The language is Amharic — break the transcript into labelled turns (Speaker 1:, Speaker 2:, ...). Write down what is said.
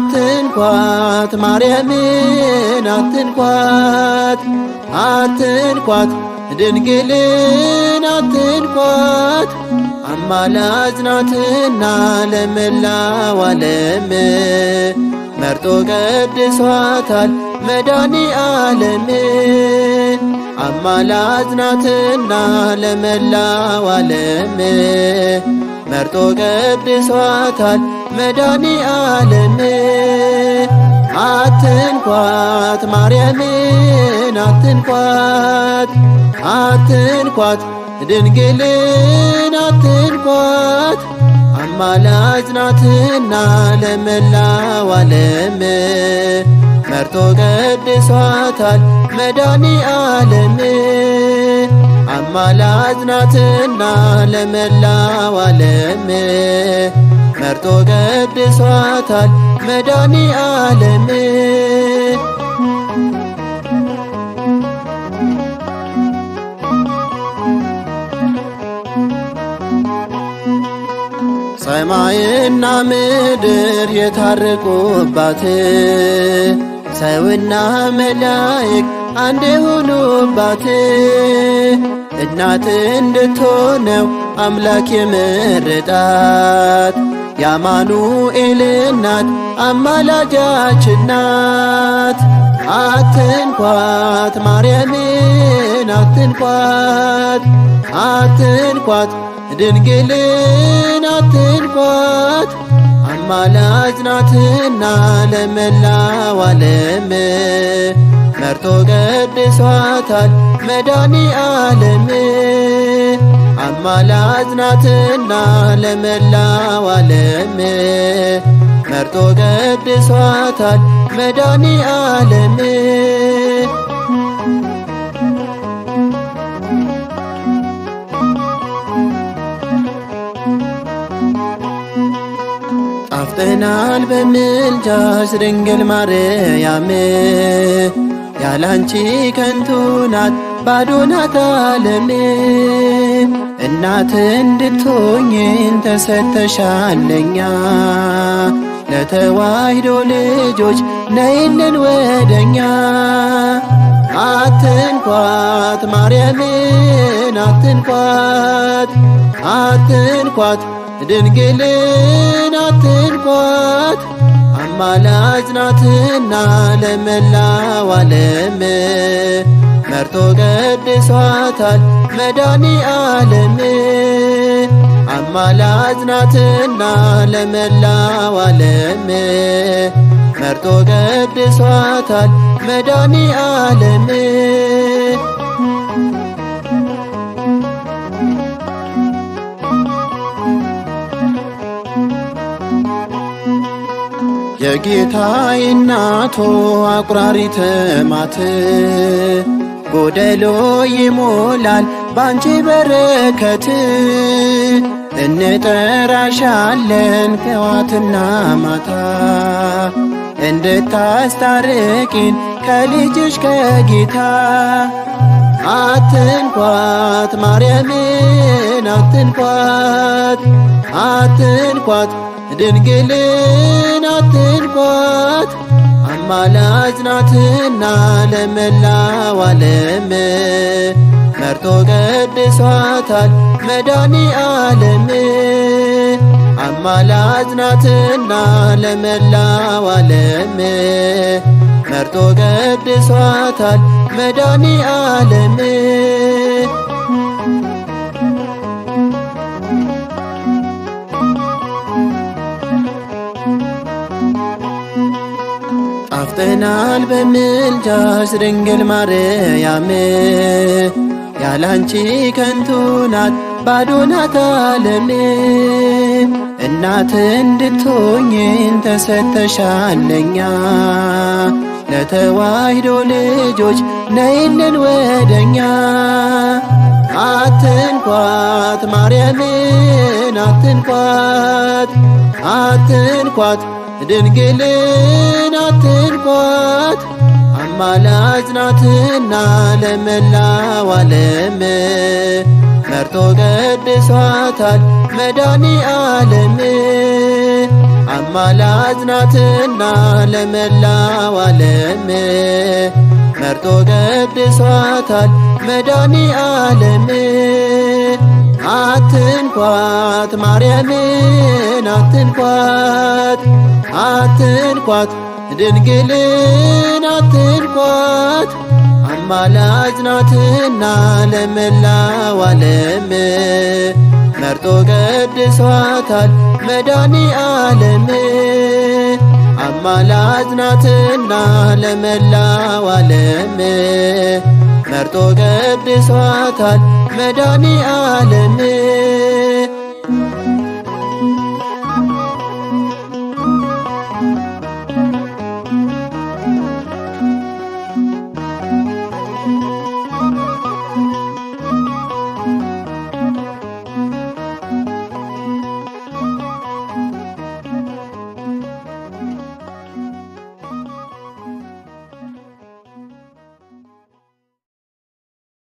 Speaker 1: አትንኳት ማርያምን አትንኳት አትንኳት ድንግልን አትንኳት አማላጅ ናትና ለመላው ዓለም መርጦ ቀድሷታል መድኃኔዓለም አማላጅ ናትና ለመላው ዓለም መርጦ ቀድሷታል መድኃኔዓለም አትንኳት ማርያምን አትንኳት አትንኳት ድንግልን አትንኳት አማላጅ ናትና ለመላው ዓለም መርጦ ቀድሷታል መድኃኔዓለም አማላጅ ናትና ለመላው ዓለም መርጦ ቀድሷታል መድኃኔዓለም ሰማይና ምድር የታረቁባት ሰውና መላእክት አንድ የሆኑባት እናት እንድትሆነው አምላክ የመረጣት የአማኑኤል እናት አማላጃችን ናት። አትንኳት ማርያምን አትንኳት አትንኳት ድንግልን አትንኳት አማላጅ ናትና ለመላው ዓለም መርጦ ቀድሷታል መድኃኔዓለም አማላጅ ናትና ለመላው ዓለም መርጦ ቀድሷታል መድኃኔዓለም ጣፍጠናል በምልጃሽ ድንግል ማርያም ያላንቺ ከንቱ ናት ባዶ ናት ዓለም እናት እንድትሆኝን ተሰጥተሻል ለኛ ለተዋሕዶ ልጆች ነይልን ወደኛ አትንኳት ማርያምን አትንኳት አትንኳት ድንግልን አትንኳት አማላጅ ናትና ለመላው ዓለም መርጦ ቀድሷታል መድኃኔዓለም አማላጅ ናትና ለመላው ዓለም መርጦ ቀድሷታል መድኃኔዓለም የጌታዬ እናቱ አቁራሪተ ማት ጎደሎ ይሞላል ባንቺ በረከት እንጠራሻለን ጠዋትና ማታ እንድታስታርቂን ከልጅሽ ከጌታ አትንኳት ማርያምን አትንኳት አትንኳት ድንግልን አትንኳት አማላጅ ናትና ለመላው ዓለም መርጦ ቀድሷታል መድኃኔዓለም አማላጅ ናትና ለመላው ዓለም መርጦ ቀድሷታል መድኃኔዓለም ጣፍጠናል በምልጃሽ ድንግል ማርያም ያላንቺ ከንቱ ናት ባዶ ናት ዓለም እናት እንድትሆኝን ተሰጥተሻል ለኛ ለተዋሕዶ ልጆች ነይልን ወደኛ አትንኳት ማርያምን አትንኳት አትንኳት ድንግልን አትንኳት አማላጅ ናትና ለመላው ዓለም መርጦ ቀድሷታል መድኃኔዓለም አማላጅ ናትና ለመላው ዓለም መርጦ ቀድሷታል መድኃኔ ዓለም። አትንኳት ማርያምን አትንኳት፣ አትንኳት ድንግልን አትንኳት። አማላጅ ናትና ለመላው ዓለም መርጦ ቀድሷታል መድኃኔ ዓለም። አማላጅ ናትና ለመላው ዓለም መርጦ ቀድሷታል መድኃኔ ዓለም።